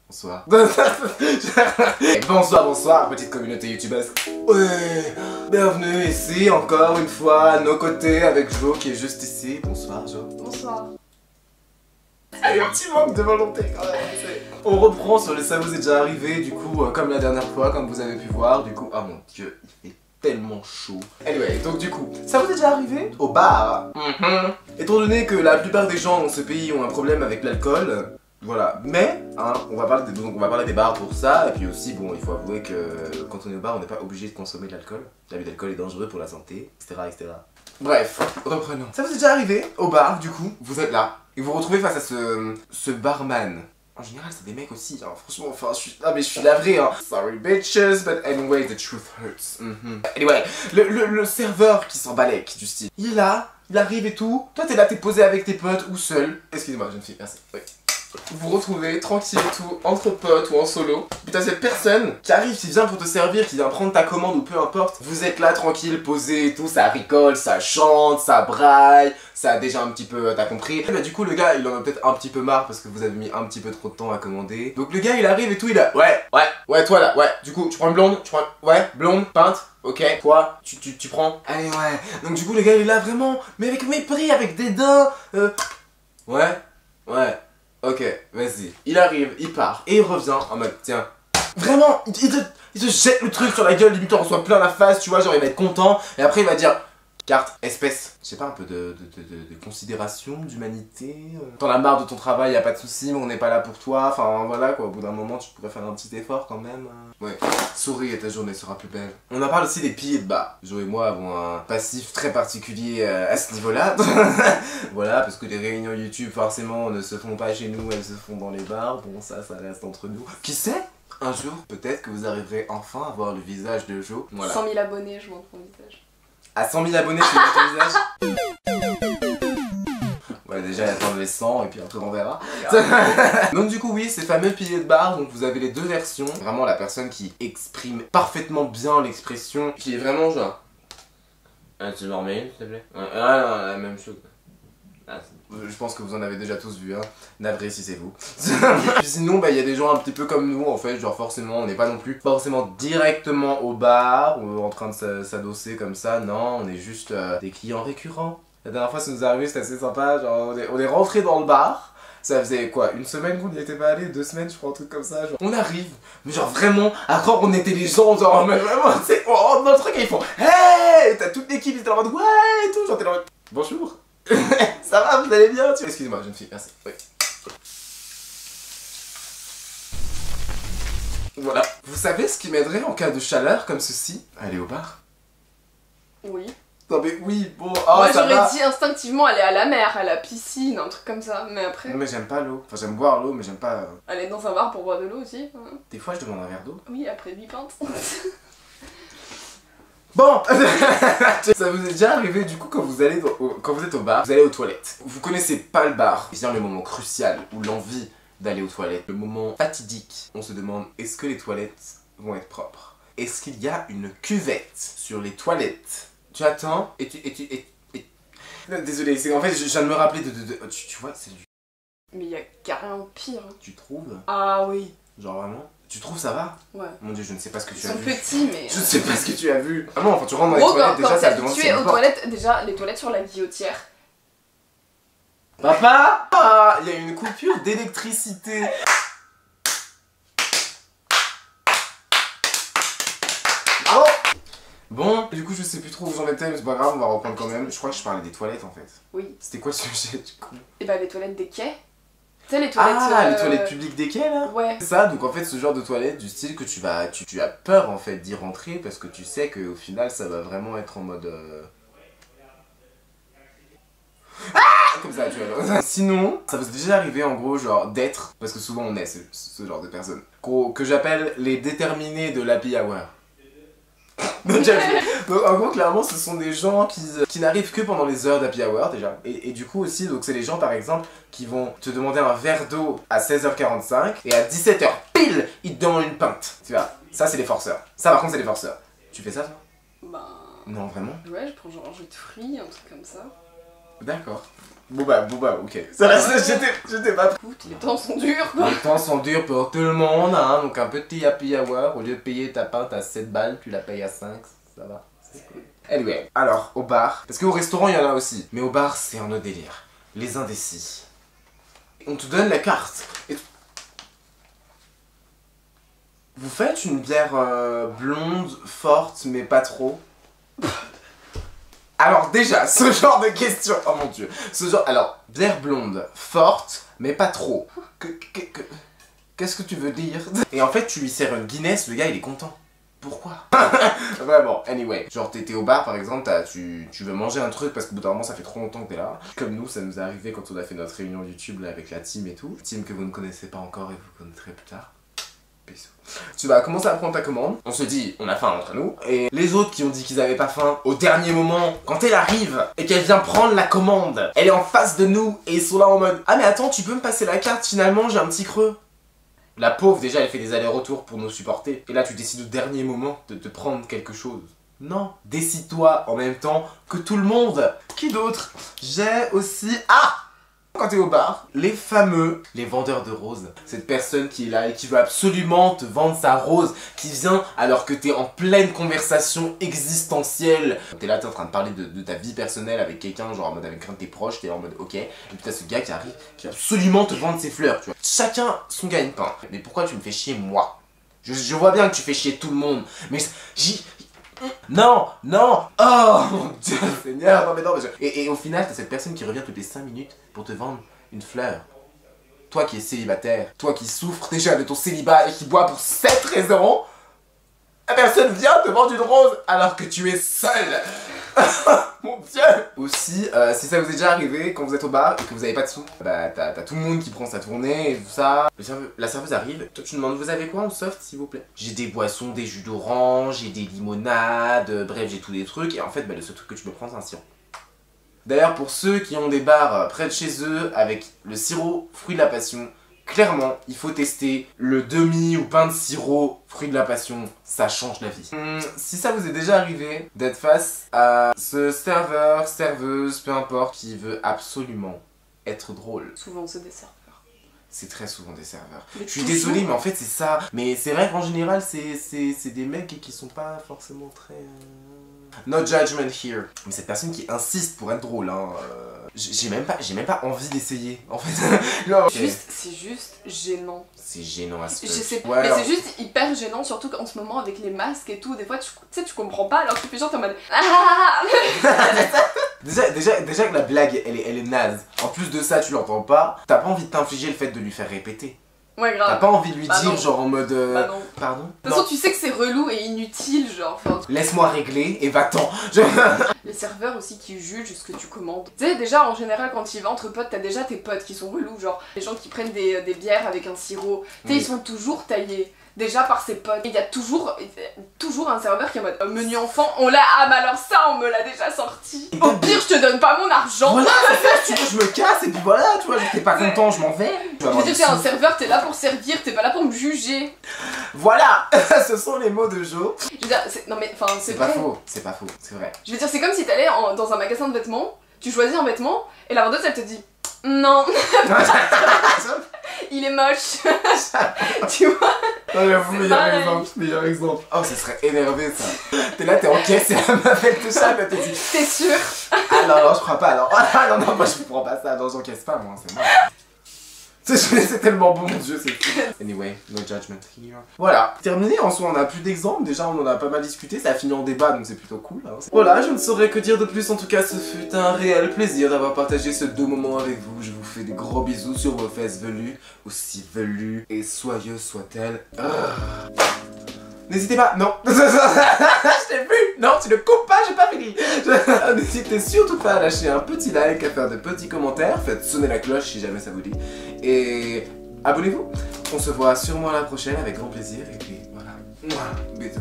Bonsoir. Bonsoir, bonsoir, petite communauté youtubeuse. Ouais, bienvenue ici encore une fois à nos côtés avec Jo qui est juste ici. Bonsoir Jo. Bonsoir. Il y a un petit manque de volonté quand même. On reprend sur le ça vous est déjà arrivé du coup comme la dernière fois, comme vous avez pu voir. Du coup, oh mon dieu, il fait tellement chaud. Anyway, donc du coup, ça vous est déjà arrivé au bar? Étant donné que la plupart des gens dans ce pays ont un problème avec l'alcool. Voilà, mais hein, on va parler des bars pour ça, et puis aussi bon, il faut avouer que quand on est au bar, on n'est pas obligé de consommer de l'alcool. L'abus d'alcool est dangereux pour la santé, etc., etc. Bref, reprenons. Ça vous est déjà arrivé au bar, du coup, vous êtes là, et vous vous retrouvez face à ce barman. En général, c'est des mecs aussi, hein. Franchement, enfin, je suis navré, hein. Sorry bitches, but anyway, the truth hurts. Anyway, le serveur qui s'en balèque, du style. Il est là, il arrive et tout. Toi, t'es là, t'es posé avec tes potes ou seul. Excusez-moi, jeune fille, merci. Oui. Vous vous retrouvez tranquille et tout, entre potes ou en solo. Puis t'as cette personne qui arrive, qui vient pour te servir, qui vient prendre ta commande ou peu importe. Vous êtes là tranquille, posé et tout, ça rigole, ça chante, ça braille, ça a déjà un petit peu, t'as compris. Et bah du coup le gars il en a peut-être un petit peu marre parce que vous avez mis un petit peu trop de temps à commander. Donc le gars il arrive et tout, il a ouais toi là, ouais, du coup tu prends une blonde, ouais, blonde, peinte. Ok, toi, tu prends. Allez ouais. Donc du coup le gars il est là vraiment, mais avec mépris, avec dédain. Ouais. Ok, vas-y. Il arrive, il part, et il revient en mode, tiens. Vraiment, il te jette le truc sur la gueule, limite on reçoit plein la face, tu vois, genre il va être content, et après il va dire, carte, espèce. Je sais pas, un peu de considération, d'humanité. T'en as marre de ton travail, y a pas de soucis, mais on n'est pas là pour toi, enfin voilà quoi, au bout d'un moment tu pourrais faire un petit effort quand même. Ouais, souris et ta journée sera plus belle. On en parle aussi des piliers de bar. Jo et moi avons un passif très particulier à ce niveau-là. Voilà, parce que les réunions YouTube forcément ne se font pas chez nous, elles se font dans les bars. Bon ça reste entre nous. Qui sait? Un jour, peut-être que vous arriverez enfin à voir le visage de Jo. Voilà. 100 000 abonnés, je montre mon visage. À 100 000 abonnés, tu montres ton visage? Ouais, déjà il attend les 100 et puis après on verra. Donc du coup oui, ces fameux piliers de bar, donc vous avez les deux versions. Vraiment la personne qui exprime parfaitement bien l'expression, qui est vraiment genre... Ah, tu m'en remets une s'il te plaît? Ah non, la même chose. Ah, je pense que vous en avez déjà tous vu, hein. Navré si c'est vous. Sinon, bah il y a des gens un petit peu comme nous en fait, genre forcément on n'est pas non plus forcément directement au bar ou en train de s'adosser comme ça, non, on est juste des clients récurrents. La dernière fois ça nous est arrivé, c'était assez sympa, genre on est rentré dans le bar. Ça faisait quoi, une semaine qu'on n'y était pas allé, 2 semaines je crois, un truc comme ça, genre. On arrive, mais genre vraiment, à croire qu'on était les gens, genre mais vraiment, c'est on rentre dans le truc et ils font hey, t'as toute l'équipe, ils étaient en mode ouais et tout, genre t'es en mode bonjour. Ça va, vous allez bien? Excusez-moi, jeune fille, merci. Oui. Voilà. Vous savez ce qui m'aiderait en cas de chaleur comme ceci? Aller au bar? Oui. Non mais oui, bon, moi j'aurais dit instinctivement aller à la mer, à la piscine, un truc comme ça, mais après... Non mais j'aime pas l'eau, enfin j'aime boire l'eau mais j'aime pas... Aller dans un bar pour boire de l'eau aussi. Des fois je demande un verre d'eau. Oui, après 8 pintes. Bon. Ça vous est déjà arrivé du coup quand vous êtes au bar, vous allez aux toilettes. Vous connaissez pas le bar. Vient le moment crucial où l'envie d'aller aux toilettes, le moment fatidique. On se demande est-ce que les toilettes vont être propres? Est-ce qu'il y a une cuvette sur les toilettes? Tu attends et désolé, c'est en fait je viens de me rappeler tu vois, c'est du... Mais il y a carrément pire. Tu trouves? Ah oui. Genre vraiment? Tu trouves ça va? Ouais. Mon dieu, je ne sais pas ce que tu as vu. Ils sont petits, mais... Je ne sais pas ce que tu as vu. Ah non, enfin tu rentres dans les toilettes, déjà ça te demande si tu es aux toilettes, déjà les toilettes sur la guillotière. Papa! Ah, il y a une coupure d'électricité. Oh! Bon, du coup je sais plus trop où j'en étais, mais c'est pas grave, on va reprendre quand même. Je crois que je parlais des toilettes en fait. Oui. C'était quoi le sujet du coup? Et bah les toilettes des quais. Tu sais les toilettes... Ah, les toilettes publiques des quais là? Ouais. C'est ça, donc en fait ce genre de toilette du style que tu as peur en fait d'y rentrer parce que tu sais qu'au final ça va vraiment être en mode... Comme ça, tu vois. Sinon, ça vous est déjà arrivé en gros genre d'être, parce que souvent on est ce genre de personnes, que j'appelle les déterminés de l'happy hour. Donc en gros clairement ce sont des gens qui n'arrivent que pendant les heures d'happy hour déjà. Et du coup aussi donc c'est les gens par exemple qui vont te demander un verre d'eau à 16h45 et à 17h pile ils te demandent une pinte. Tu vois, ça c'est les forceurs. Ça par contre c'est les forceurs. Tu fais ça toi? Bah... Non vraiment? Ouais, je prends genre un jus de fruits, un truc comme ça. D'accord. Bon bah, ok. J'étais pas... Écoute, les temps sont durs quoi. Les temps sont durs pour tout le monde, hein, donc un petit happy hour, au lieu de payer ta pinte à 7 balles, tu la payes à 5, ça va, c'est cool. Anyway, alors, au bar, parce qu'au restaurant il y en a aussi, mais au bar c'est un autre délire, les indécis. On te donne la carte, et vous faites une bière blonde, forte, mais pas trop. Alors déjà, ce genre de question, oh mon dieu, ce genre, alors, bière blonde, forte, mais pas trop. Qu'est-ce que tu veux dire? Et en fait, tu lui sers une Guinness, le gars il est content. Pourquoi? Vraiment, anyway. Genre t'étais au bar par exemple, tu veux manger un truc parce que bout d'un moment ça fait trop longtemps que t'es là. Comme nous, ça nous est arrivé quand on a fait notre réunion YouTube là avec la team et tout. Team que vous ne connaissez pas encore et vous connaîtrez plus tard. Bisous. Tu vas commencer à prendre ta commande, on se dit on a faim entre nous, et les autres qui ont dit qu'ils avaient pas faim, au dernier moment, quand elle arrive et qu'elle vient prendre la commande, elle est en face de nous et ils sont là en mode ah mais attends, tu peux me passer la carte finalement, j'ai un petit creux. La pauvre, déjà, elle fait des allers-retours pour nous supporter. Et là, tu décides au dernier moment de te prendre quelque chose. Non, décide-toi en même temps que tout le monde. Qui d'autre? J'ai aussi... Ah! Quand t'es au bar, les fameux, les vendeurs de roses. Cette personne qui est là et qui veut absolument te vendre sa rose, qui vient alors que t'es en pleine conversation existentielle. T'es là, t'es en train de parler de ta vie personnelle avec quelqu'un, genre en mode avec un de tes proches, t'es en mode ok. Et puis t'as ce gars qui arrive, qui veut absolument te vendre ses fleurs, tu vois. Chacun son gagne-pain. Mais pourquoi tu me fais chier moi? Je vois bien que tu fais chier tout le monde, mais non, non, oh mon dieu Seigneur, non mais non mais et au final t'as cette personne qui revient toutes les 5 minutes pour te vendre une fleur. Toi qui es célibataire, toi qui souffres déjà de ton célibat et qui bois pour cette raison, la personne vient te vendre une rose alors que tu es seul. Mon dieu. Aussi, si ça vous est déjà arrivé quand vous êtes au bar et que vous avez pas de sous, bah t'as tout le monde qui prend sa tournée et tout ça. La serveuse arrive, toi tu demandes vous avez quoi en soft s'il vous plaît? J'ai des boissons, des jus d'orange, j'ai des limonades, bref j'ai tous des trucs et en fait bah, le seul truc que tu peux prendre c'est un sirop. D'ailleurs pour ceux qui ont des bars près de chez eux avec le sirop fruit de la passion, clairement, il faut tester le demi ou pain de sirop, fruit de la passion, ça change la vie. Si ça vous est déjà arrivé d'être face à ce serveur, serveuse, peu importe, qui veut absolument être drôle. Souvent c'est des serveurs. C'est très souvent des serveurs. Mais je suis désolé, mais en fait c'est ça. Mais c'est vrai qu'en général, c'est des mecs qui sont pas forcément très... No judgment here. Mais cette personne qui insiste pour être drôle, hein, j'ai même pas envie d'essayer, en fait. Non, okay. C'est juste gênant. C'est gênant à ce Je sais, ouais, mais c'est juste hyper gênant, surtout qu'en ce moment avec les masques et tout, des fois tu sais tu comprends pas alors que tu fais genre t'es en mode ah. déjà que la blague elle est naze. En plus de ça tu l'entends pas, t'as pas envie de t'infliger le fait de lui faire répéter. Ouais grave. T'as pas envie de lui dire non. genre en mode non. Pardon? De toute façon tu sais que c'est relou et inutile genre. Laisse-moi régler et va-t'en. Les serveurs aussi qui jugent ce que tu commandes. Tu sais déjà en général quand tu y vas entre potes t'as déjà tes potes qui sont relous, genre les gens qui prennent des bières avec un sirop. Tu sais ils sont toujours taillés. Déjà par ses potes. Il y a toujours un serveur qui est en mode menu enfant, on l'a, ah mais alors ça on me l'a déjà sorti. Au pire je te donne pas mon argent. Voilà, tu veux, je me casse et puis voilà, tu vois, t'es pas content, je m'en vais. Je veux dire, t'es un serveur, t'es là pour servir, t'es pas là pour me juger. Voilà, ce sont les mots de Jo. Je veux dire, non mais enfin c'est pas faux, c'est pas faux, c'est vrai. Je veux dire, c'est comme si t'allais dans un magasin de vêtements, tu choisis un vêtement et la vendeuse elle te dit non. Il est moche. Tu vois? Non, j'avoue, meilleur exemple. Oh, ce serait énervé ça. T'es là, t'es en caisse et la meuf elle te chape, elle te dit. T'es sûr? Ah non, je crois pas alors. Ah non, moi je comprends pas ça. Non, j'encaisse pas moi, c'est moi. C'est tellement bon, mon dieu, c'est fou. Anyway, no judgment here. Voilà, terminé. En soi, on a plus d'exemples. Déjà, on en a pas mal discuté. Ça a fini en débat, donc c'est plutôt cool. Hein. Voilà, je ne saurais que dire de plus. En tout cas, ce fut un réel plaisir d'avoir partagé ce doux moment avec vous. Je vous fais des gros bisous sur vos fesses velues, aussi velues et soyeuses soient-elles. N'hésitez pas, non. Je t'ai vu. Non, tu ne coupes pas, j'ai pas fini. N'hésitez surtout pas à lâcher un petit like, à faire de petits commentaires, faites sonner la cloche si jamais ça vous dit. Et abonnez-vous. On se voit sûrement à la prochaine avec grand plaisir. Et puis voilà. Bisous.